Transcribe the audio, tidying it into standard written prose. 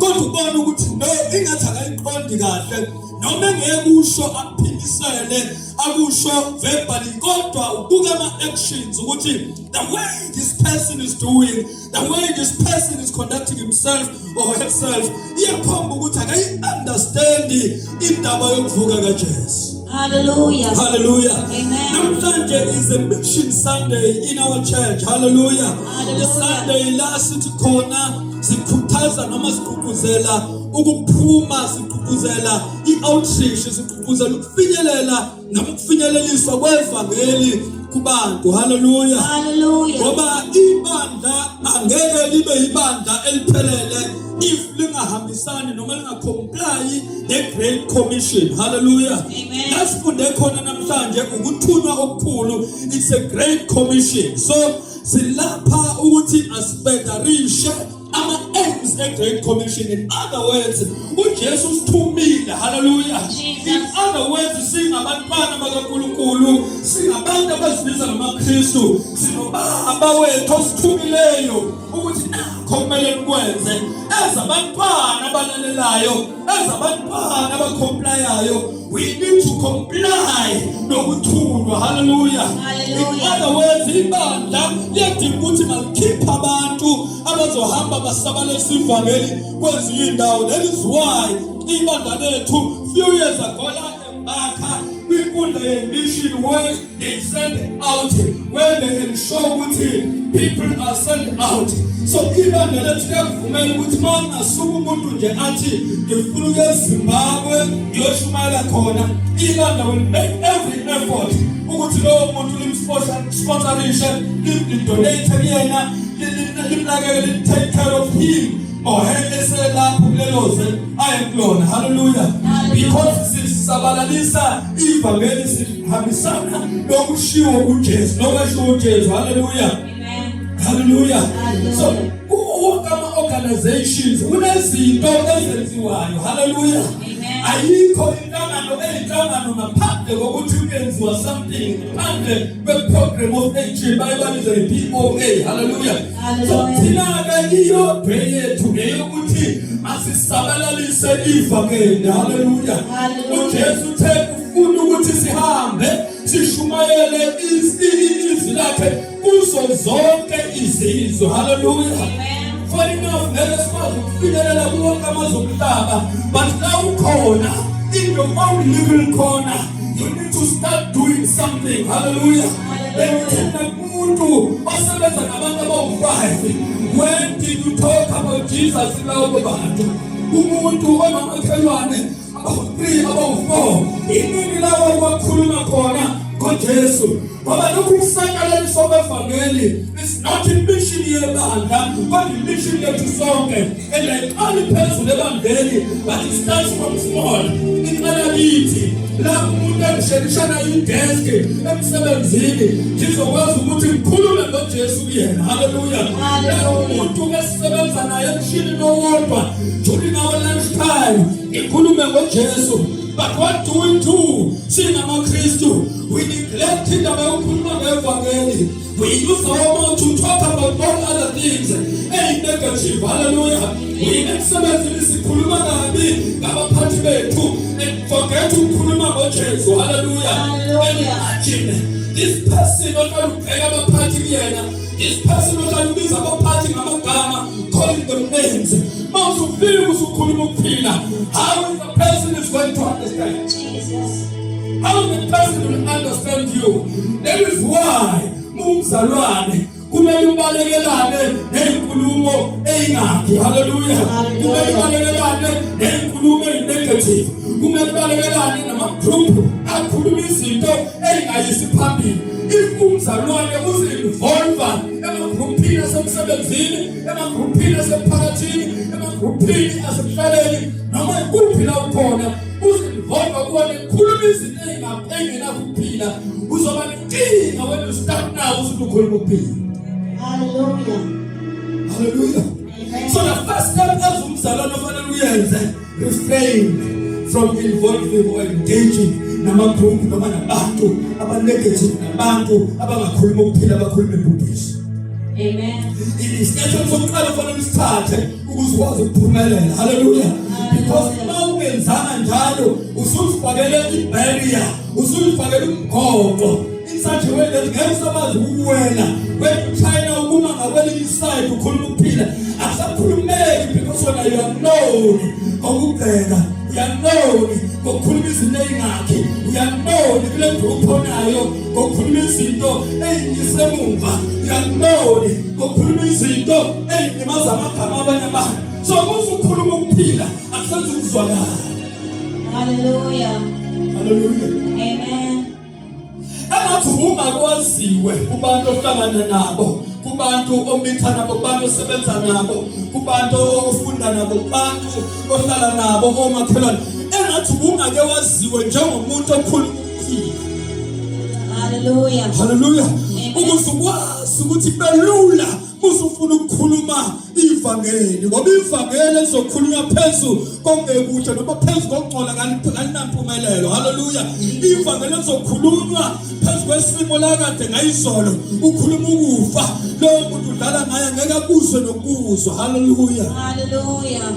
kodwa ubona ukuthi no ingathi akayiqondi kahle noma ngeke usho akuphindisele akusho verbally kodwa ubuka ama-actions ukuthi the way this person is doing, the way this person is conducting himself or herself iyakhomba ukuthi akayi-understandi indaba yokuvuka kaJesu. Hallelujah. Hallelujah. Amen. Namhlanje is a mission Sunday in our church. Hallelujah. The Sunday la sithi khona sikhuthaza noma sigqugquzela ukuphuma, sigqugquzela i-outreach, sigqugquzela ukufinyelela noma ukufinyeleliswa kwevangeli kubantu. Hallelujah. Hallelujah. Ngoba ibandla angeke libe ibandla eliphelele if lingahambisani noma lingacomply ne-Great Commission. Hallelujah. Amen. Lasifunde khona namhlanje ukuthunywa okukhulu. It's a Great Commission. So silapha ukuthi asibhekarishe ama-aims e-Great Commission. In other words, uJesu usithumile. Hallelujah. In other words, singabantwana bakaNkulunkulu, singabantu abazibiza ngamaKristu, sinobaba wethu osithumileyo ukuthi nakho kumele nikwenze ezabantwana abalalelayo, ezabantwana abacomplyayo. We need to comply nokuthunywa. Hallelujah. In other words, ibandla liyadinga ukuthi malikhiphe abantu abazohamba basabalalisa ivangeli kwezinye indawo. That is why ibandla lethu few years ago embarka kwinkundla ye-mission where they send out, where they ensure ukuthi people are sent out. So ibandla lethu liyakuvumela ukuthi uma ngasuka umuntu nje athi ngifuna ukuya eZimbabwe ngiyoshumayela khona, ibandla will make every effort ukuthi lowo muntu limsponsorishe, limdonate kuyena, limnakekele, lim-take care of him or her eselapho kuleloze ayekulona. Hallelujah. Because sisabalalisa ivangeli, sihambisana nokushiwo kuJesu, nokushiwo uJesu. Hallelujah. Hallelujah. So wonke ama-organizations kunezinto ezenziwayo. Hallelujah. Ayikho inhlangano ngaphandle kokuthi kuyenziwa something, ngaphandle kwe-program of action bayibaliza i-POA. Hallelujah. So thina-ke iyodwe yethu eyokuthi asisabalalise ivangeli. Hallelujah. uJesu uthe ufuna ukuthi sihambe sishumayele izwi lakhe kuzo zonke izizwe. Hallelujah. For enough, ngeke sikwazi ukufinyelela kuwonke amazwe omhlaba, but la ukhona in your own little corner, you need to start doing something. Hallelujah. Thina umuntu osebenza nabantu abawu-5, when did you talk about Jesus lawo bantu? Umuntu onamakhelwane abawu-3, abawu-4, inini lawo bakhuluma khona ngoJesu. Ngoba lokhu kusakalaliswa kwevangeli is not a mission yebandla, but a mission yethu sonke. And ayiqali phezulu ebandleni, but it starts from small. Iqala kithi la umuntu emshelishana idesk emsebenzini ngizokwazi ukuthi ngikhulume ngoJesu kuyena. Hallelujah. Umuntu esisebenza naye emshini owodwa during our lunchtime ngikhulume ngoJesu. But what do we do? SingamaKristu, we neglect indaba yokukhuluma ngevangeli. We use our mouth to talk about all other things. Negative. Hallelujah. We nekusebenzile sikhuluma kabi ngabaphathi bethu and forget ukukhuluma ngoJesu. Hallelujah. Imagine this person oqala abaphathi kuyena, this person oqala ubiza abaphathi ngamagama, calling them names. Mawusufika usukhuluma ukuphila, how is the person is going to understand? Jesus. How the person will understand you? That is why mumzalwane kumele ubalekelane nezinkulumo ezingakhi. Hallelujah. Kumele ubalekelane nezinkulumo ezinegative. Kumele ubalekelane nama-group akhuluma izinto ezingayisi phambili. If umzalwane uzi-involva emagruphini asemsebenzini, emagruphini asemphakathini, emagruphini asekuhlaleni, noma ikuphi la ukhona, uzi-involva kuwona khuluma izinto engenakuphila, uzoba nenkinga when you start now usuthi ukhuluma ukuphila. Hallelujah. Hallelujah. So the first step as umzalwane ofanele uyenze, refrain from involving or engaging nama-group noma nabantu aba-negative, nabantu abangakhuluma ukuphila, abakhuluma impuphiso. Amen. Isinyathelo sokuqala ofanele usithathe ukuze ukwazi ukuphumelela. Hallelujah. Because uma ungenzanga njalo usuzifakele i-barrier, usuzifakele umgoqo in such a way that ngeke usakwazi ukuwela. When you try now ukuma ngakwelinye iside ukhuluma ukuphila, akusakhulumeki because wena you are known ngokubheka, you are known ngokukhuluma izinto ey'ngakhi, you are known kule group onayo ngokukhuluma izinto ey'nyisemumva, you are known ngokukhuluma izinto ey'limaza amagama abanye abantu. So uma ukhuluma ukuphila akusenzi ukuzwakala. Hallelujah. Hallelujah. Amen. Engathi ungakwaziwe kubantu ohlangana nabo, kubantu omitha nabo, kubantu osebenza nabo, kubantu ofunda nabo, kubantu ohlala nabo, omakhelwane. Engathi ungake waziwe njengomuntu okhuluma ukuphila. Hallelujah. Hallelujah. Ukuze ukwazi ukuthi belula usufuna ukukhuluma ivangeli, ngoba ivangeli lizokhulunywa phezulu kongekuhle noma phezulu kokungcola kalinampumelelo. Hallelujah. Ivangeli lizokhulunywa phezulu kwesimo la kade ngayizolo, ukhuluma ukufa, lo muntu udlala ngaye ngeke akuzwe nokuzwa. Hallelujah. Hallelujah.